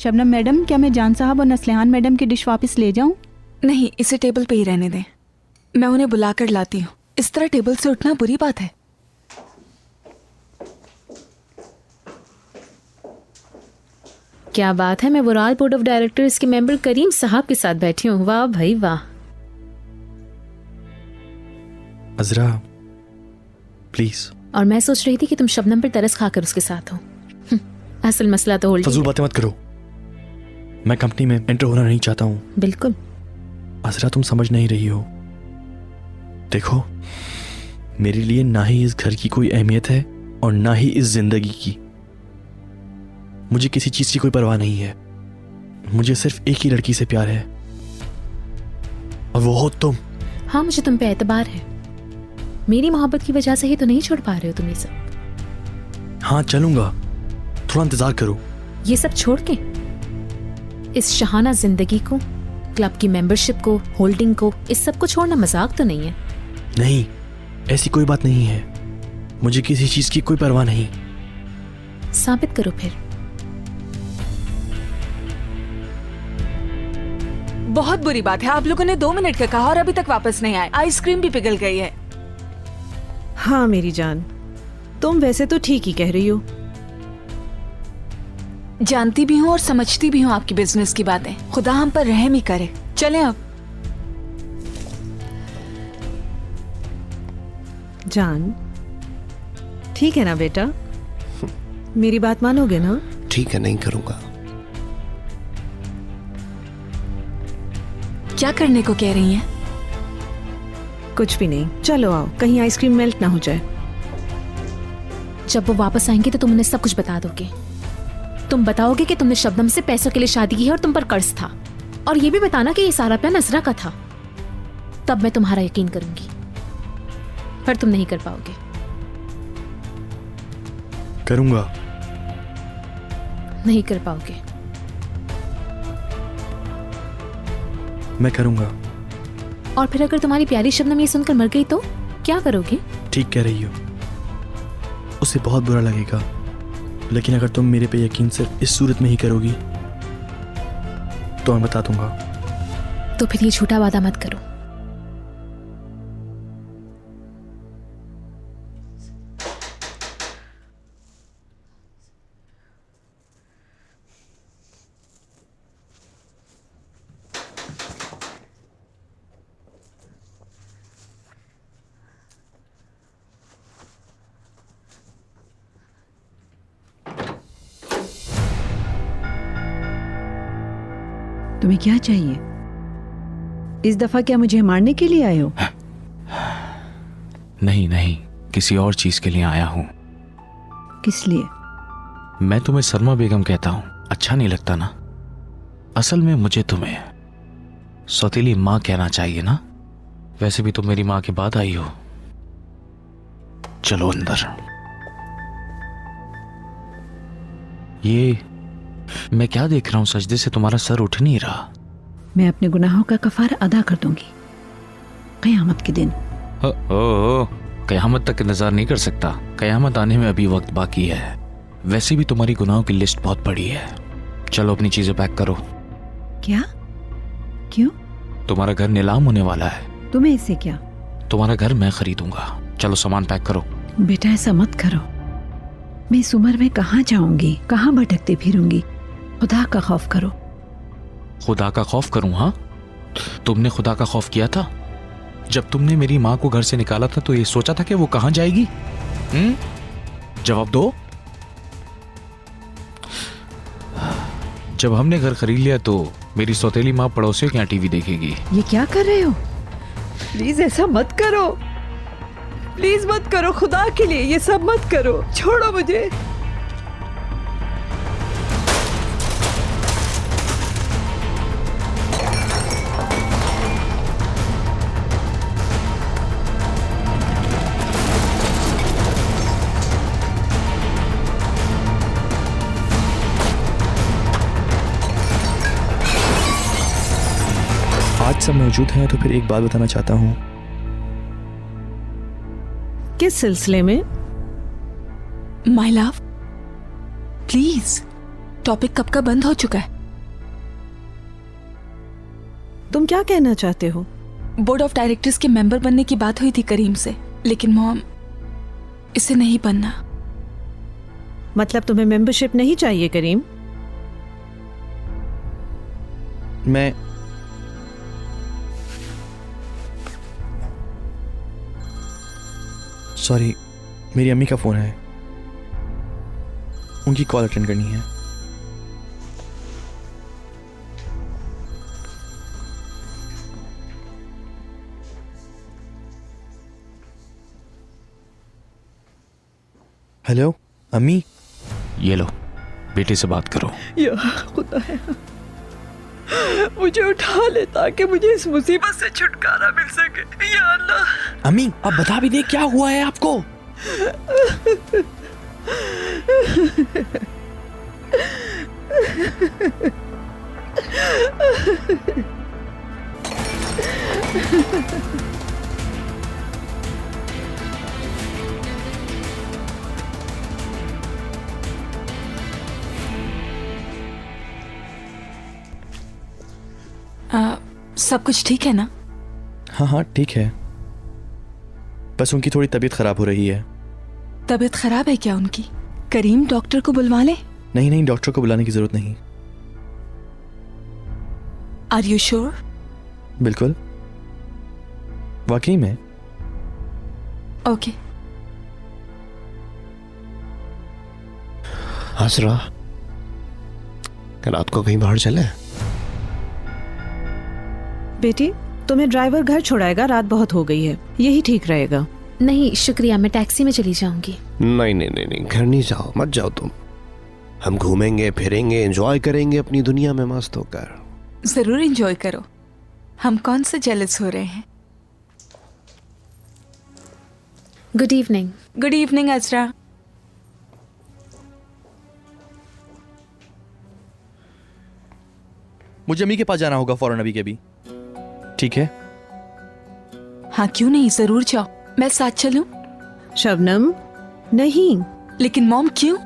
Shabnam madam, क्या मैं जान साहब और नस्लिहान मैडम की डिश वापस ले जाऊं? नहीं, इसे टेबल पे ही रहने दें। मैं उन्हें बुलाकर लाती हूँ। इस तरह टेबल से उठना बुरी बात है। क्या बात है, मैं वुराल बोर्ड ऑफ डायरेक्टर्स के मेंबर करीम साहब के साथ बैठी हूँ। वाह भाई वाह। अजरा प्लीज। और मैं सोच रही थी कि तुम शबनम पर तरस खाकर उसके साथ हो। असल मसला तो फजूल बातें मत करो। मैं कंपनी में एंटर होना नहीं चाहता हूँ। बिल्कुल। अजरा तुम समझ नहीं रही हो। देखो, मेरे लिए ना ही इस घर की कोई अहमियत है और ना ही इस जिंदगी की। मुझे किसी चीज की कोई परवाह नहीं है। मुझे सिर्फ एक ही लड़की से प्यार है और वो हो तुम। हाँ, मुझे तुम पे एतबार है। मेरी मोहब्बत की वजह से ही तो नहीं छोड़ पा रहे हो तुम ये सब। हाँ चलूंगा, थोड़ा इंतजार करो। ये सब छोड़ के इस शहाना जिंदगी को, क्लब की मेंबरशिप को, होल्डिंग को, इस सब को छोड़ना मजाक तो नहीं है। नहीं, ऐसी कोई बात नहीं है। मुझे किसी चीज की कोई परवाह नहीं। साबित करो फिर। बहुत बुरी बात है, आप लोगों ने 2 मिनट का कहा और अभी तक वापस नहीं आए। आइसक्रीम भी पिघल गई है। हाँ मेरी जान, तुम वैसे तो ठीक ही कह रही हो। जानती भी हूँ और समझती भी हूँ आपकी बिजनेस की बातें। खुदा हम पर रहम ही करे। चलें अब। जान, ठीक है ना बेटा? मेरी बात मानोगे ना? ठीक है, नहीं करूंगा। क्या करने को कह रही हैं? कुछ भी नहीं, चलो आओ, कहीं आइसक्रीम मेल्ट ना हो जाए। जब वो वापस आएंगे तो तुम उन्हें सब कुछ बता दोगे। तुम बताओगे कि तुमने शबनम से पैसों के लिए शादी की है और तुम पर कर्ज था। और ये भी बताना कि ये सारा प्लान अजरा का था। तब मैं तुम्हारा यकीन करूंगी, पर तुम नहीं कर पाओगे। करूंगा। नहीं कर पाओगे। मैं करूंगा। और फिर अगर तुम्हारी प्यारी शबनम ये सुनकर मर गई तो क्या करोगे? ठीक कह रही हो, उसे बहुत बुरा लगेगा। लेकिन अगर तुम मेरे पे यकीन सिर्फ इस सूरत में ही करोगी तो मैं बता दूंगा। तो फिर ये झूठा वादा मत करो। तुम्हें क्या चाहिए? इस दफा क्या मुझे मारने के लिए आए हो? नहीं नहीं, किसी और चीज के लिए आया हूं। किस लिए? मैं तुम्हें सरमा बेगम कहता हूं, अच्छा नहीं लगता ना? असल में मुझे तुम्हें सौतेली माँ कहना चाहिए ना? वैसे भी तुम मेरी माँ के बाद आई हो। चलो अंदर। ये मैं क्या देख रहा हूं? सजदे से तुम्हारा सर उठ नहीं रहा। मैं अपने गुनाहों का कफारा अदा कर दूंगी कयामत के दिन। कयामत तक इंतजार नहीं कर सकता। कयामत आने में अभी वक्त बाकी है। वैसे भी तुम्हारी गुनाहों की लिस्ट बहुत बड़ी है। चलो अपनी चीजें पैक करो। क्या? क्यों? तुम्हारा घर नीलाम होने वाला है। तुम्हें इससे क्या? तुम्हारा घर मैं खरीदूंगा। चलो सामान पैक करो। बेटा ऐसा मत करो। मैं इस उम्र में कहाँ जाऊंगी, कहाँ भटकती फिरूंगी? खुदा का खौफ करो। खुदा का खौफ करूं? हाँ, तुमने खुदा का खौफ किया था? जब तुमने मेरी माँ को घर से निकाला था तो ये सोचा था कि वो कहां जाएगी? जवाब दो। जब हमने घर खरीद लिया तो मेरी सौतेली माँ पड़ोसियों के यहाँ टीवी देखेगी। ये क्या कर रहे हो? प्लीज ऐसा मत करो, प्लीज मत करो, खुदा के लिए ये सब मत करो। छोड़ो मुझे। आज सब मौजूद हैं तो फिर एक बात बताना चाहता हूँ। किस सिलसिले में? माय लव, प्लीज, टॉपिक कब का बंद हो चुका है। तुम क्या कहना चाहते हो? बोर्ड ऑफ डायरेक्टर्स के मेंबर बनने की बात हुई थी करीम से, लेकिन मॉम इसे नहीं बनना। मतलब तुम्हें मेंबरशिप नहीं चाहिए करीम? मैं सॉरी, मेरी अम्मी का फ़ोन है, उनकी कॉल अटेंड करनी है। हेलो अम्मी। ये लो, बेटे से बात करो। या खुदा है, मुझे उठा ले ताकि मुझे इस मुसीबत से छुटकारा मिल सके। या अल्लाह। अम्मी अब बता भी दे, क्या हुआ है आपको? सब कुछ ठीक है ना? हाँ हाँ ठीक है, बस उनकी थोड़ी तबीयत खराब हो रही है। तबीयत खराब है क्या उनकी? करीम डॉक्टर को बुलवा ले। नहीं नहीं, डॉक्टर को बुलाने की जरूरत नहीं। Are you sure? बिल्कुल, वाकई में। ओके। हसरा, रात को कहीं बाहर चले? बेटी, तुम्हें ड्राइवर घर छोड़ाएगा, रात बहुत हो गई है, यही ठीक रहेगा। नहीं शुक्रिया, मैं टैक्सी में चली जाऊंगी। नहीं नहीं नहीं नहीं, घर नहीं जाओ, मत जाओ तुम। हम घूमेंगे फिरेंगे, एंजॉय करेंगे अपनी दुनिया में मस्त होकर। जरूर एंजॉय करो, हम कौन से जेलस हो रहे हैं। Good evening. गुड इवनिंग अजरा। मुझे अम्मी के पास जाना होगा फौरन, अभी के भी। ठीक है? हाँ क्यों नहीं, जरूर जाओ, मैं साथ चलूं? शबनम नहीं, लेकिन मॉम क्यों?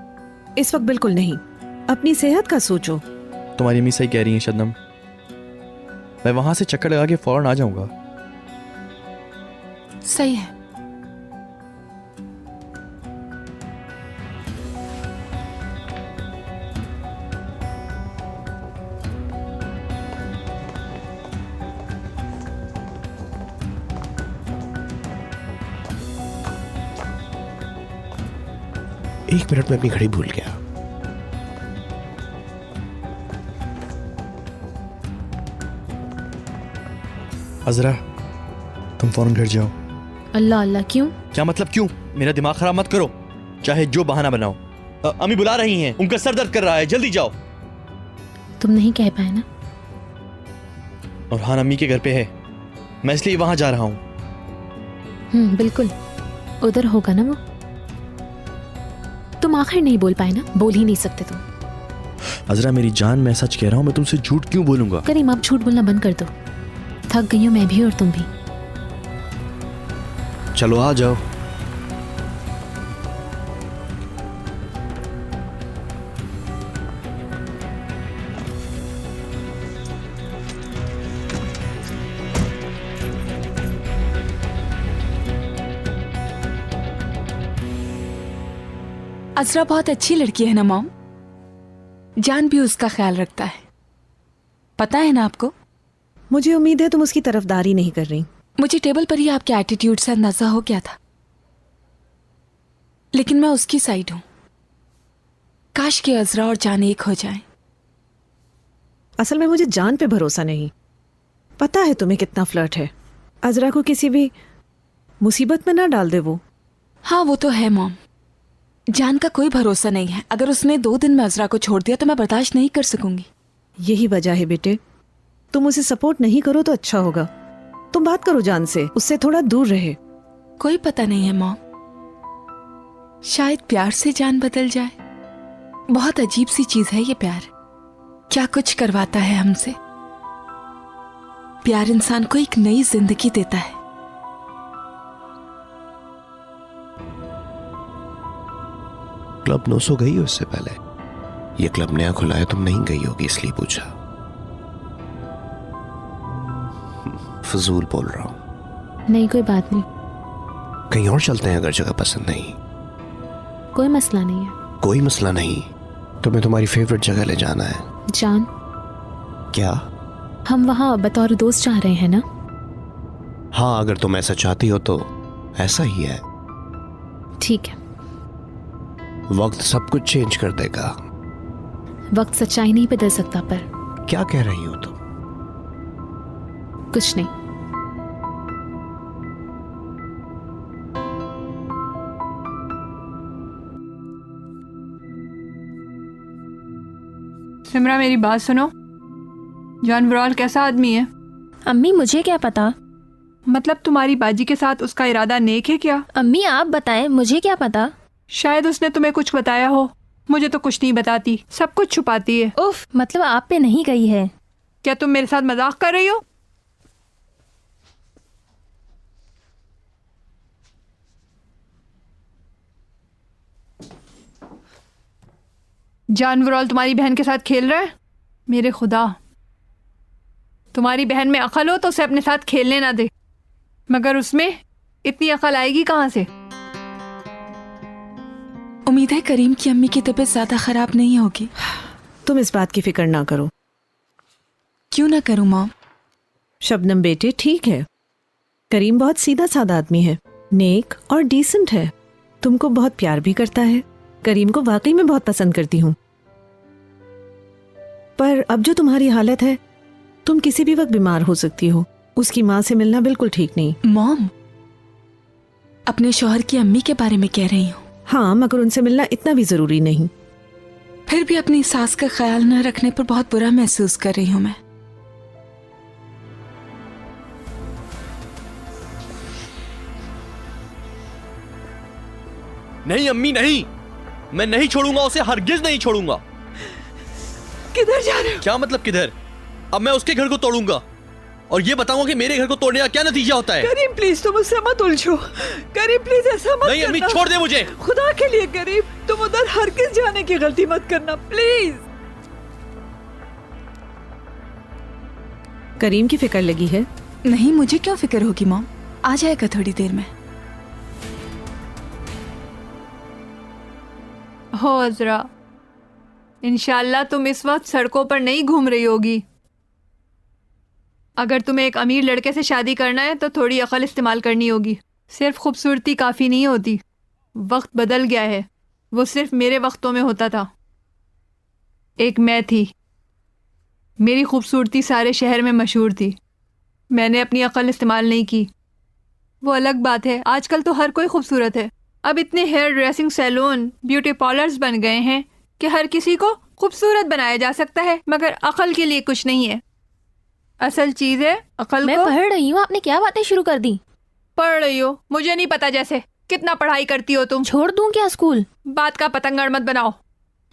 इस वक्त बिल्कुल नहीं, अपनी सेहत का सोचो। तुम्हारी अम्मी सही कह रही है शबनम, मैं वहां से चक्कर लगा के फौरन आ जाऊंगा। सही है। एक मिनट में अपनी घड़ी भूल गया। अजरा, तुम फौरन घर जाओ। अल्लाह अल्लाह क्यों? क्या मतलब क्यों? मेरा दिमाग खराब मत करो, चाहे जो बहाना बनाओ। अम्मी बुला रही हैं, उनका सर दर्द कर रहा है, जल्दी जाओ। तुम नहीं कह पाए ना? और हाँ, अम्मी के घर पे है, मैं इसलिए वहां जा रहा हूँ। बिल्कुल, उधर होगा ना वो। तुम आखिर नहीं बोल पाए ना? बोल ही नहीं सकते तुम। अजरा मेरी जान, मैं सच कह रहा हूँ, मैं तुमसे झूठ क्यों बोलूंगा? करीम आप झूठ बोलना बंद कर दो, थक गई हूँ मैं भी और तुम भी। चलो आ जाओ। अजरा बहुत अच्छी लड़की है ना मॉम? जान भी उसका ख्याल रखता है, पता है ना आपको? मुझे उम्मीद है तुम उसकी तरफदारी नहीं कर रही। मुझे टेबल पर ही आपके एटीट्यूड से अंदाजा हो गया था, लेकिन मैं उसकी साइड हूं। काश कि अजरा और जान एक हो जाएं। असल में मुझे जान पे भरोसा नहीं, पता है तुम्हें कितना फ्लर्ट है। अजरा को किसी भी मुसीबत में ना डाल दे वो। हाँ वो तो है मॉम, जान का कोई भरोसा नहीं है। अगर उसने 2 दिन में अजरा को छोड़ दिया तो मैं बर्दाश्त नहीं कर सकूंगी। यही वजह है बेटे, तुम उसे सपोर्ट नहीं करो तो अच्छा होगा। तुम बात करो जान से, उससे थोड़ा दूर रहे। कोई पता नहीं है मॉम, शायद प्यार से जान बदल जाए। बहुत अजीब सी चीज है ये प्यार, क्या कुछ करवाता है हमसे। प्यार इंसान को एक नई जिंदगी देता है। क्लब 900 गई हो इससे पहले? ये क्लब नया खुला है, तुम नहीं गई होगी इसलिए पूछा। फजूल बोल रहा हूँ। नहीं कोई बात नहीं, कहीं और चलते हैं अगर जगह पसंद नहीं। कोई मसला नहीं है। कोई मसला नहीं, तुम्हें तुम्हारी फेवरेट जगह ले जाना है। जान, क्या? हम वहाँ बतौर दोस्त जा रहे हैं ना? हाँ, अगर तुम ऐसा चाहती हो तो ऐसा ही है। ठीक है। वक्त सब कुछ चेंज कर देगा। वक्त सच्चाई नहीं बदल सकता, पर क्या कह रही हो तुम? कुछ नहीं। सिमरा, मेरी बात सुनो। जानवराल कैसा आदमी है? अम्मी मुझे क्या पता। मतलब तुम्हारी बाजी के साथ उसका इरादा नेक है क्या? अम्मी आप बताएं, मुझे क्या पता। शायद उसने तुम्हें कुछ बताया हो। मुझे तो कुछ नहीं बताती, सब कुछ छुपाती है। उफ, मतलब आप पे नहीं गई है। क्या तुम मेरे साथ मजाक कर रही हो? जानवराल तुम्हारी बहन के साथ खेल रहा है? मेरे खुदा, तुम्हारी बहन में अकल हो तो उसे अपने साथ खेलने ना दे, मगर उसमें इतनी अकल आएगी कहाँ से? उम्मीद है करीम की अम्मी की तबीयत ज्यादा खराब नहीं होगी। तुम इस बात की फिक्र ना करो। क्यों ना करूं मॉम? शबनम बेटे ठीक है, करीम बहुत सीधा साधा आदमी है, नेक और डिसेंट है, तुमको बहुत प्यार भी करता है। करीम को वाकई में बहुत पसंद करती हूँ, पर अब जो तुम्हारी हालत है, तुम किसी भी वक्त बीमार हो सकती हो। उसकी माँ से मिलना बिल्कुल ठीक नहीं। मॉम, अपने शौहर की अम्मी के बारे में कह रही हूँ। हाँ, मगर उनसे मिलना इतना भी जरूरी नहीं। फिर भी अपनी सास का ख्याल न रखने पर बहुत बुरा महसूस कर रही हूँ मैं। नहीं अम्मी नहीं, मैं नहीं छोड़ूंगा उसे, हरगिज नहीं छोड़ूंगा। किधर जा रहे हो? क्या मतलब किधर? अब मैं उसके घर को तोड़ूंगा और ये बताऊंगा कि मेरे घर को तोड़ने का क्या नतीजा होता है। करीम प्लीज तुम उससे मत उलझो। करीम प्लीज ऐसा मत नहीं अम्मी, करना। छोड़ दे मुझे। खुदा के लिए करीम, तुम उधर हरगिज जाने की गलती मत करना प्लीज। करीम की फिक्र लगी है? नहीं, मुझे क्यों फिक्र होगी मॉम, आ जाएगा थोड़ी देर में। हो अजरा, इंशाल्लाह तुम इस वक्त सड़कों पर नहीं घूम रही होगी। अगर तुम्हें एक अमीर लड़के से शादी करना है तो थोड़ी अकल इस्तेमाल करनी होगी। सिर्फ खूबसूरती काफ़ी नहीं होती, वक्त बदल गया है। वो सिर्फ मेरे वक्तों में होता था। एक मैं थी, मेरी खूबसूरती सारे शहर में मशहूर थी। मैंने अपनी अकल इस्तेमाल नहीं की। वो अलग बात है, आजकल तो हर कोई खूबसूरत है। अब इतने hair dressing salon, beauty parlours बन गए हैं कि हर किसी को खूबसूरत बनाया जा सकता है, मगर अकल के लिए कुछ नहीं है। असल चीज है अकल मैं को। पढ़ रही हूँ, आपने क्या बातें शुरू कर दी? पढ़ रही हो? मुझे नहीं पता जैसे कितना पढ़ाई करती हो तुम। छोड़ दूं क्या स्कूल? बात का पतंगड़ मत बनाओ,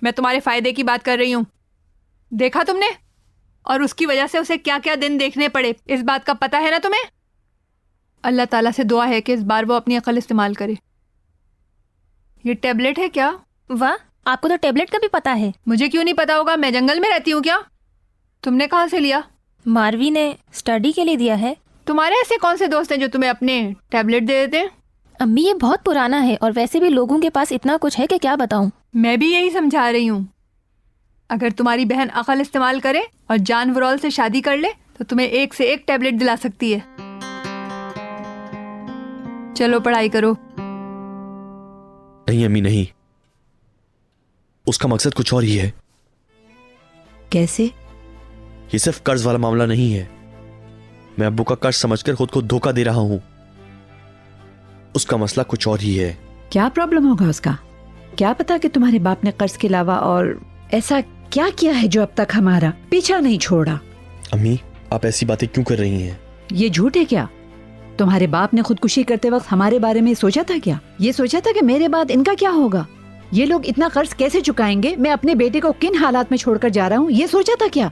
मैं तुम्हारे फायदे की बात कर रही हूँ। देखा तुमने, और उसकी वजह से उसे क्या क्या दिन देखने पड़े, इस बात का पता है ना तुम्हें? अल्लाह ताला से दुआ है कि इस बार वो अपनी अकल इस्तेमाल करे। ये टैबलेट है क्या? वाह, आपको तो टैबलेट का भी पता है। मुझे क्यों नहीं पता होगा, मैं जंगल में रहती हूँ क्या? तुमने कहाँ से लिया? मारवी ने स्टडी के लिए दिया है। तुम्हारे ऐसे कौन से दोस्त हैं जो तुम्हें अपने टैबलेट दे देते हैं? अम्मी ये बहुत पुराना है और वैसे भी लोगों के पास इतना कुछ है कि क्या बताऊं। मैं भी यही समझा रही हूँ। अगर तुम्हारी बहन अकल इस्तेमाल करे और जानवराल से शादी कर ले तो तुम्हें एक से एक टैबलेट दिला सकती है। चलो पढ़ाई करो। नहीं अम्मी नहीं, उसका मकसद कुछ और ही है। कैसे? ये सिर्फ कर्ज वाला मामला नहीं है। मैं अब्बू का कर्ज समझकर खुद को धोखा दे रहा हूं। उसका मसला कुछ और ही है। क्या प्रॉब्लम होगा उसका? क्या पता कि तुम्हारे बाप ने कर्ज के अलावा और ऐसा क्या किया है जो अब तक हमारा पीछा नहीं छोड़ा। अम्मी आप ऐसी बातें क्यों कर रही हैं? ये झूठ है क्या? तुम्हारे बाप ने खुदकुशी करते वक्त हमारे बारे में सोचा था क्या? ये सोचा था कि मेरे बाद इनका क्या होगा, ये लोग इतना कर्ज कैसे चुकाएंगे, मैं अपने बेटे को किन हालात में छोड़कर जा रहा हूँ, ये सोचा था क्या?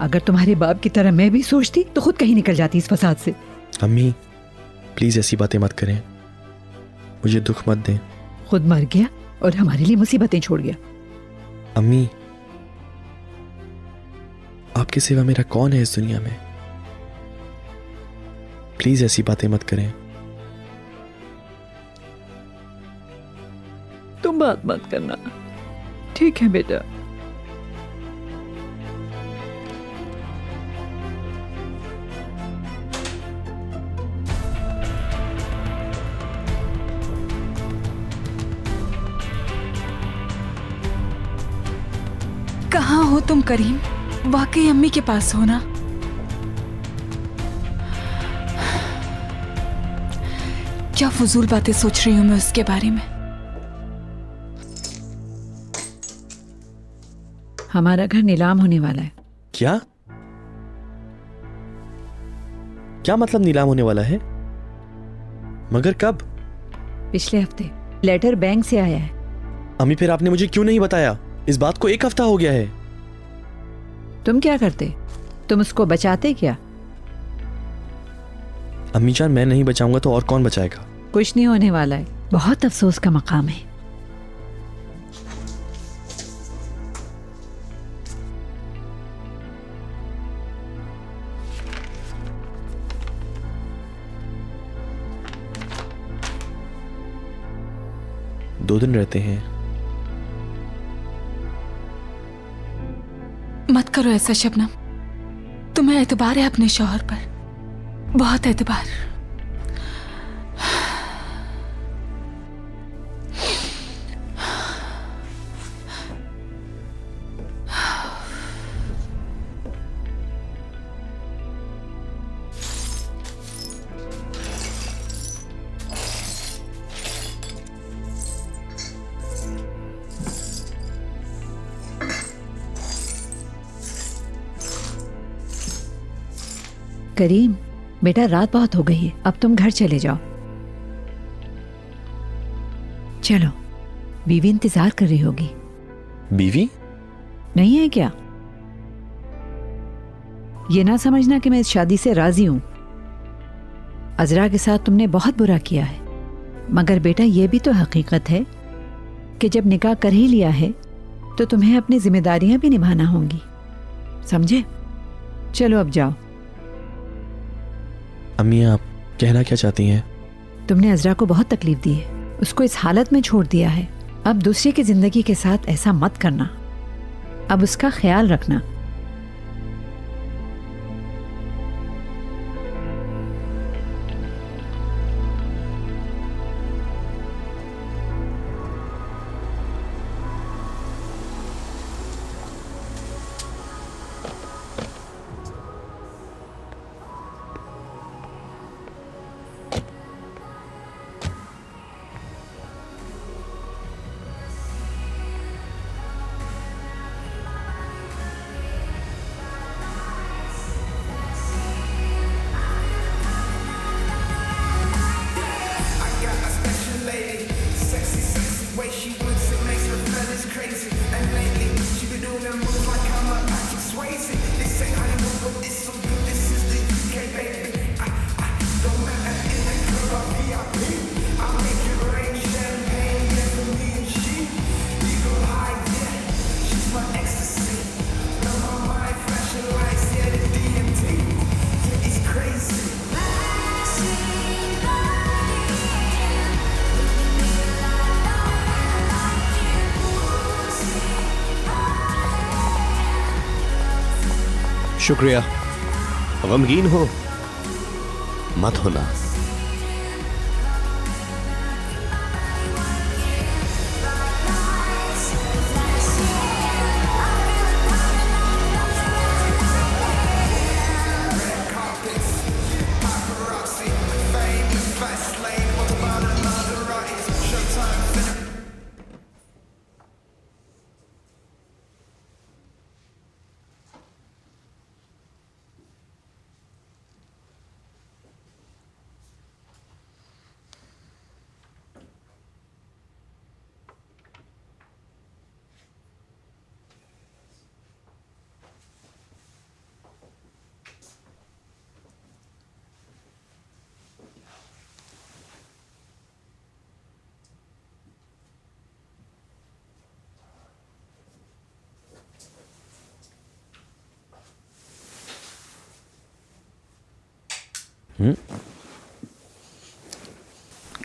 अगर तुम्हारे बाप की तरह मैं भी सोचती तो खुद कहीं निकल जाती इस फसाद से। अम्मी प्लीज ऐसी बातें मत करें, मुझे दुख मत दें। खुद मर गया और हमारे लिए मुसीबतें छोड़ गया। अम्मी आपके सिवा मेरा कौन है इस दुनिया में? प्लीज ऐसी बातें मत करें। तुम बात मत करना, ठीक है बेटा। कहाँ हो तुम करीम? वाकई अम्मी के पास हो ना? क्या फजूल बातें सोच रही हूं मैं उसके बारे में। हमारा घर नीलाम होने वाला है। क्या? क्या मतलब नीलाम होने वाला है? मगर कब? पिछले हफ्ते लेटर बैंक से आया है। अम्मी फिर आपने मुझे क्यों नहीं बताया? इस बात को 1 हफ्ता हो गया है। तुम क्या करते? तुम उसको बचाते क्या? अम्मी जान, मैं नहीं बचाऊंगा तो और कौन बचाएगा? कुछ नहीं होने वाला है। बहुत अफसोस का मकाम है। दो दिन रहते हैं। मत करो ऐसा शबनम, तुम्हें एतबार है अपने शौहर पर, बहुत एतबार। करीम बेटा, रात बहुत हो गई है, अब तुम घर चले जाओ। चलो, बीवी इंतजार कर रही होगी। बीवी? नहीं है क्या? ये ना समझना कि मैं इस शादी से राजी हूं। अजरा के साथ तुमने बहुत बुरा किया है, मगर बेटा ये भी तो हकीकत है कि जब निकाह कर ही लिया है तो तुम्हें अपनी जिम्मेदारियां भी निभाना होंगी, समझे? चलो अब जाओ। अम्मी, आप कहना क्या चाहती हैं? तुमने अजरा को बहुत तकलीफ दी है, उसको इस हालत में छोड़ दिया है। अब दूसरे की जिंदगी के साथ ऐसा मत करना। अब उसका ख्याल रखना। शुक्रिया। गमगीन हो मत होना।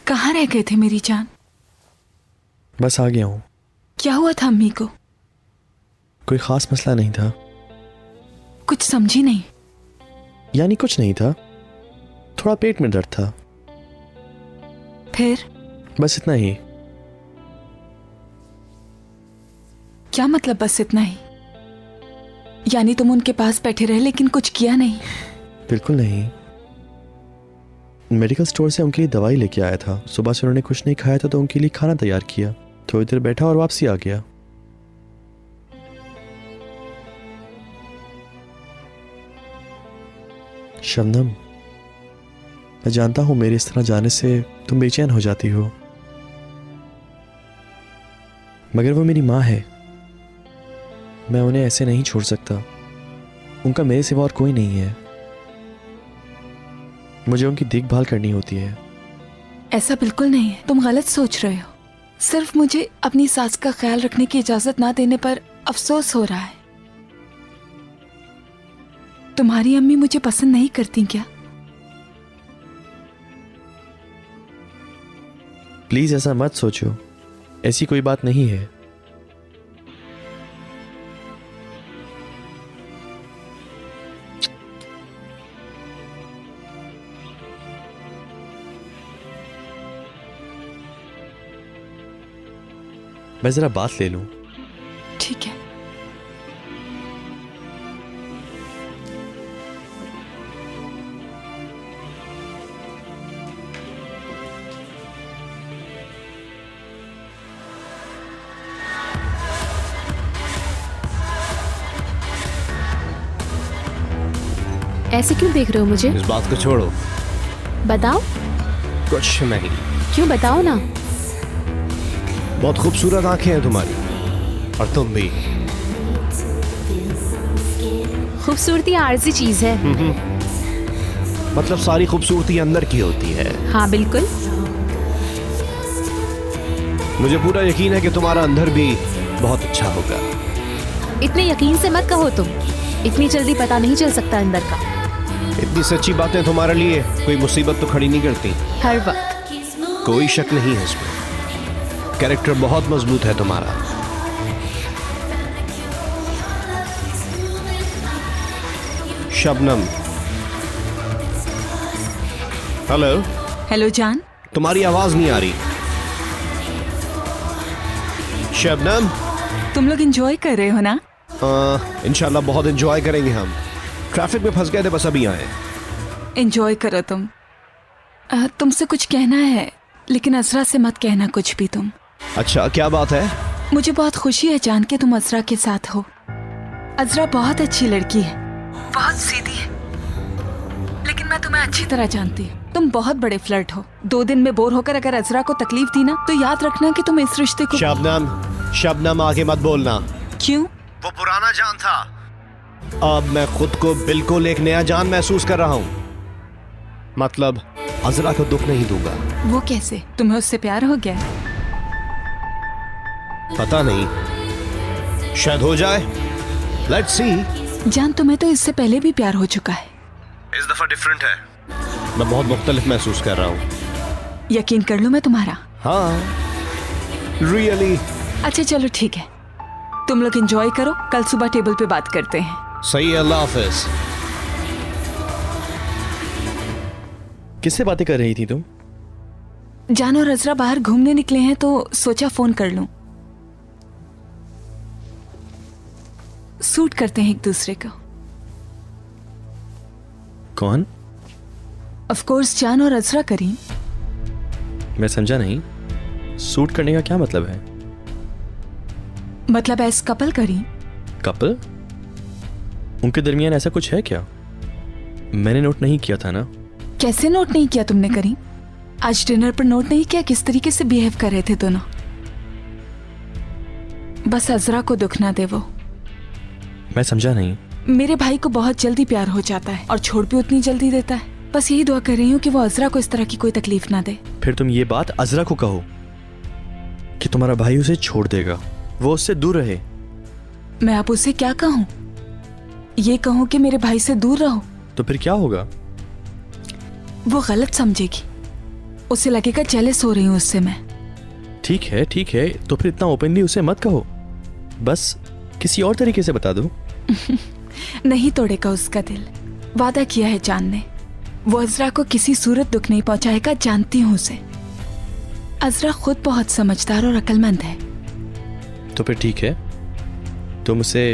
कहाँ रह गए थे मेरी जान? बस आ गया हूँ। क्या हुआ था अम्मी को? कोई खास मसला नहीं था। कुछ समझी नहीं। यानी कुछ नहीं था, थोड़ा पेट में दर्द था, फिर? बस इतना ही। क्या मतलब बस इतना ही? यानी तुम उनके पास बैठे रहे लेकिन कुछ किया नहीं? बिल्कुल नहीं। मेडिकल स्टोर से उनके लिए दवाई लेके आया था। सुबह से उन्होंने कुछ नहीं खाया था तो उनके लिए खाना तैयार किया, थोड़ी देर बैठा और वापसी आ गया। शबनम, मैं जानता हूं मेरे इस तरह जाने से तुम बेचैन हो जाती हो, मगर वो मेरी माँ है। मैं उन्हें ऐसे नहीं छोड़ सकता। उनका मेरे सिवा और कोई नहीं है। मुझे उनकी देखभाल करनी होती है। ऐसा बिल्कुल नहीं है, तुम गलत सोच रहे हो। सिर्फ मुझे अपनी सास का ख्याल रखने की इजाजत ना देने पर अफसोस हो रहा है। तुम्हारी अम्मी मुझे पसंद नहीं करती क्या? प्लीज ऐसा मत सोचो, ऐसी कोई बात नहीं है। मैं जरा बात ले लूं। ठीक है। ऐसे क्यों देख रहे हो मुझे? इस बात को छोड़ो, बताओ। कुछ नहीं। क्यों, बताओ ना। बहुत खूबसूरत आंखें हैं तुम्हारी, और तुम भी। खूबसूरती आर्जी चीज है। मतलब सारी खूबसूरती अंदर की होती है। हाँ बिल्कुल। मुझे पूरा यकीन है कि तुम्हारा अंदर भी बहुत अच्छा होगा। इतने यकीन से मत कहो तुम, इतनी जल्दी पता नहीं चल सकता अंदर का। इतनी सच्ची बातें तुम्हारे लिए कोई मुसीबत तो खड़ी नहीं करती। हर वक्त। कोई शक नहीं है इसमें। कैरेक्टर बहुत मजबूत है तुम्हारा। शबनम। हेलो। हेलो जान। तुम्हारी आवाज नहीं आ रही। शबनम। तुम लोग एंजॉय कर रहे हो ना? इंशाल्लाह बहुत एंजॉय करेंगे हम। ट्रैफिक में फंस गए थे, बस अभी आए। एंजॉय करो तुम। तुमसे कुछ कहना है, लेकिन अजरा से मत कहना कुछ भी तुम। अच्छा, क्या बात है? मुझे बहुत खुशी है जान के तुम अजरा के साथ हो। अजरा बहुत अच्छी लड़की है, बहुत सीधी है, लेकिन मैं तुम्हें अच्छी तरह जानती हूँ। तुम बहुत बड़े फ्लर्ट हो। 2 दिन में बोर होकर अगर अजरा को तकलीफ दी ना तो याद रखना कि तुम इस रिश्ते को। शबनम, शबनम आगे मत बोलना। क्यों? वो पुराना जान था, अब मैं खुद को बिल्कुल एक नया जान महसूस कर रहा हूँ। मतलब अजरा को दुख नहीं दूंगा। वो कैसे? तुम्हें उससे प्यार हो गया? पता नहीं, शायद हो जाए। Let's see. जान, तुम्हें तो इससे पहले भी प्यार हो चुका है। इस दफा डिफरेंट है। मैं बहुत मुख्तलिफ महसूस कर रहा हूँ। यकीन कर लो मैं तुम्हारा। हाँ, रियली। अच्छा चलो ठीक है, तुम लोग एंजॉय करो, कल सुबह टेबल पे बात करते हैं। सही है, अल्लाह हाफिज। किससे बातें कर रही थी तुम? जान और अजरा बाहर घूमने निकले हैं तो सोचा फोन कर लूं। सूट करते हैं एक दूसरे को। कौन? ऑफ कोर्स जान और अजरा। करीम, मैं समझा नहीं, सूट करने का क्या मतलब है? मतलब एज कपल करीम। कपल? उनके दरमियान ऐसा कुछ है क्या? मैंने नोट नहीं किया था ना। कैसे नोट नहीं किया तुमने करीम? आज डिनर पर नोट नहीं किया किस तरीके से बिहेव कर रहे थे दोनों? बस अजरा को दुख ना दे वो। मैं समझा नहीं। मेरे भाई को बहुत जल्दी प्यार हो जाता है और छोड़ भी उतनी जल्दी देता है। बस यही दुआ कर रही हूँ कि वो अजरा को इस तरह की कोई तकलीफ ना दे। फिर तुम ये बात अजरा को कहो कि तुम्हारा भाई उसे छोड़ देगा, वो उससे दूर रहे। मैं अब उसे क्या कहूँ? ये कहूँ कि मेरे भाई से दूर रहो? तो फिर क्या होगा? वो गलत समझेगी, उसे लगेगा जेलस हो रही हूँ उससे मैं। ठीक है, तो फिर इतना ओपनली उसे मत कहो, बस किसी और तरीके से बता दो। नहीं तोड़ेगा उसका दिल, वादा किया है जान ने। वो अजरा को किसी सूरत दुख नहीं पहुंचाएगा, जानती हूँ उसे। अजरा खुद बहुत समझदार और अक्लमंद है। तो फिर ठीक है, तुम उसे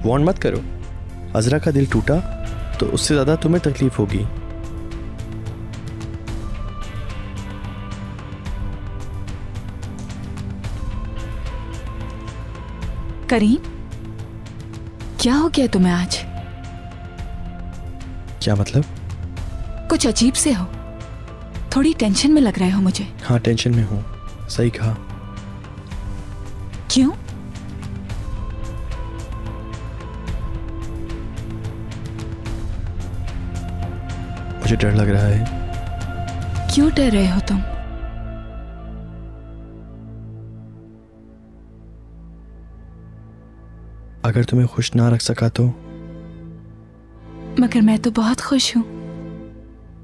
वार्न मत करो। अजरा का दिल टूटा तो उससे ज्यादा तुम्हें तकलीफ होगी। करीम, क्या हो गया तुम्हें आज? क्या मतलब? कुछ अजीब से हो, थोड़ी टेंशन में लग रहे हो मुझे। हाँ, टेंशन में हूँ, सही कहा। क्यों? मुझे डर लग रहा है। क्यों डर रहे हो तुम? अगर तुम्हें खुश ना रख सका तो? मगर मैं तो बहुत खुश हूं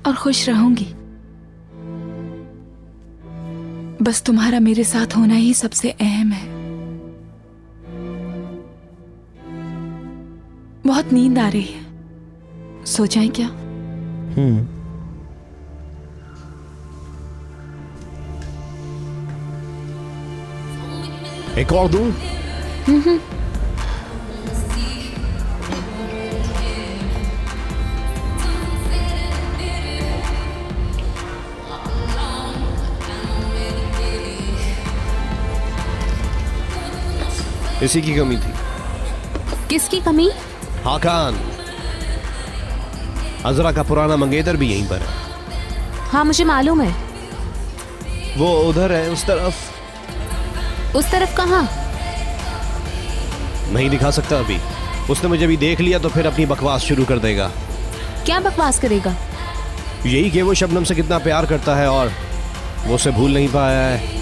और खुश रहूंगी। बस तुम्हारा मेरे साथ होना ही सबसे अहम है। बहुत नींद आ रही है, सो जाएं क्या? एक और दूं? इसी की कमी थी। किसकी कमी? हाकान, अजरा का पुराना मंगेतर भी यहीं पर है। हाँ मुझे मालूम है। वो उधर है, उस तरफ। उस तरफ कहाँ? नहीं दिखा सकता अभी। उसने मुझे भी देख लिया तो फिर अपनी बकवास शुरू कर देगा। क्या बकवास करेगा? यही कि वो शबनम से कितना प्यार करता है और वो उसे भूल नहीं पाया है।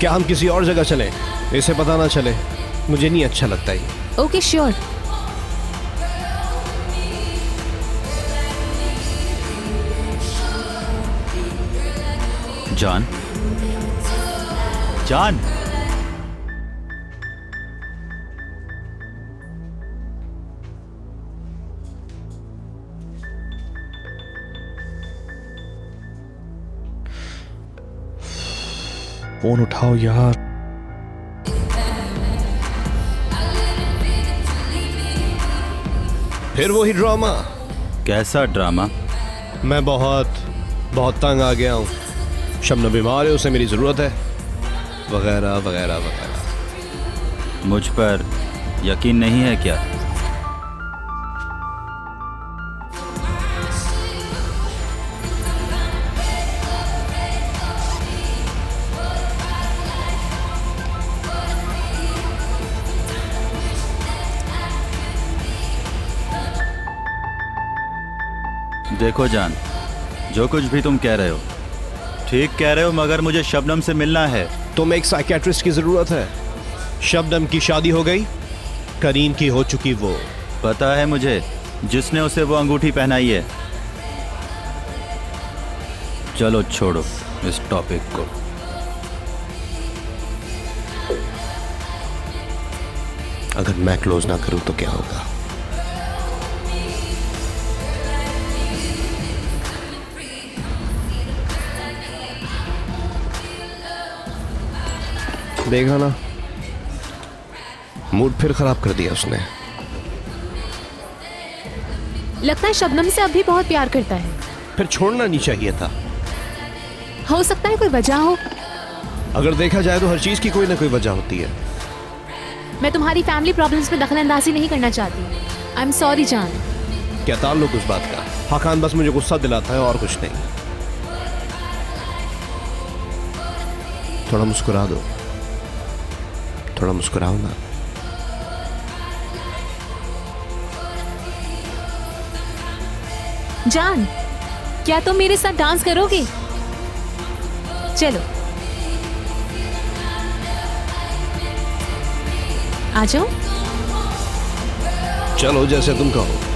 क्या हम किसी और जगह चलें, इसे पता ना चले? मुझे नहीं अच्छा लगता ये। Okay sure. जान, जान, फोन उठाओ यार। फिर वही ड्रामा। कैसा ड्रामा? मैं बहुत तंग आ गया हूँ। शबनम बीमार है, उसे मेरी ज़रूरत है, वगैरह वगैरह वगैरह। मुझ पर यकीन नहीं है क्या? देखो जान, जो कुछ भी तुम कह रहे हो ठीक कह रहे हो, मगर मुझे शबनम से मिलना है। तुम्हें एक साइकियाट्रिस्ट की ज़रूरत है। शबनम की शादी हो गई, करीम की हो चुकी वो। पता है मुझे, जिसने उसे वो अंगूठी पहनाई है। चलो छोड़ो इस टॉपिक को। अगर मैं क्लोज ना करूं तो क्या होगा? देखा ना, मूड फिर खराब कर दिया उसने। लगता है शबनम से अभी बहुत प्यार करता है। फिर छोड़ना नहीं चाहिए था। हो सकता है कोई वजह हो। अगर देखा जाए तो हर चीज की कोई ना कोई वजह होती है। मैं तुम्हारी फैमिली प्रॉब्लम्स में दखलंदाजी नहीं करना चाहती। आई एम सॉरी जान। क्या ताल्लुक उस बात का? हाकान बस मुझे गुस्सा दिलाता है और कुछ नहीं। थोड़ा मुस्कुरा दो, थोड़ा मुस्कुराओ ना। जान, क्या तुम मेरे साथ डांस करोगे? चलो आ जाओ। चलो जैसे तुम कहो।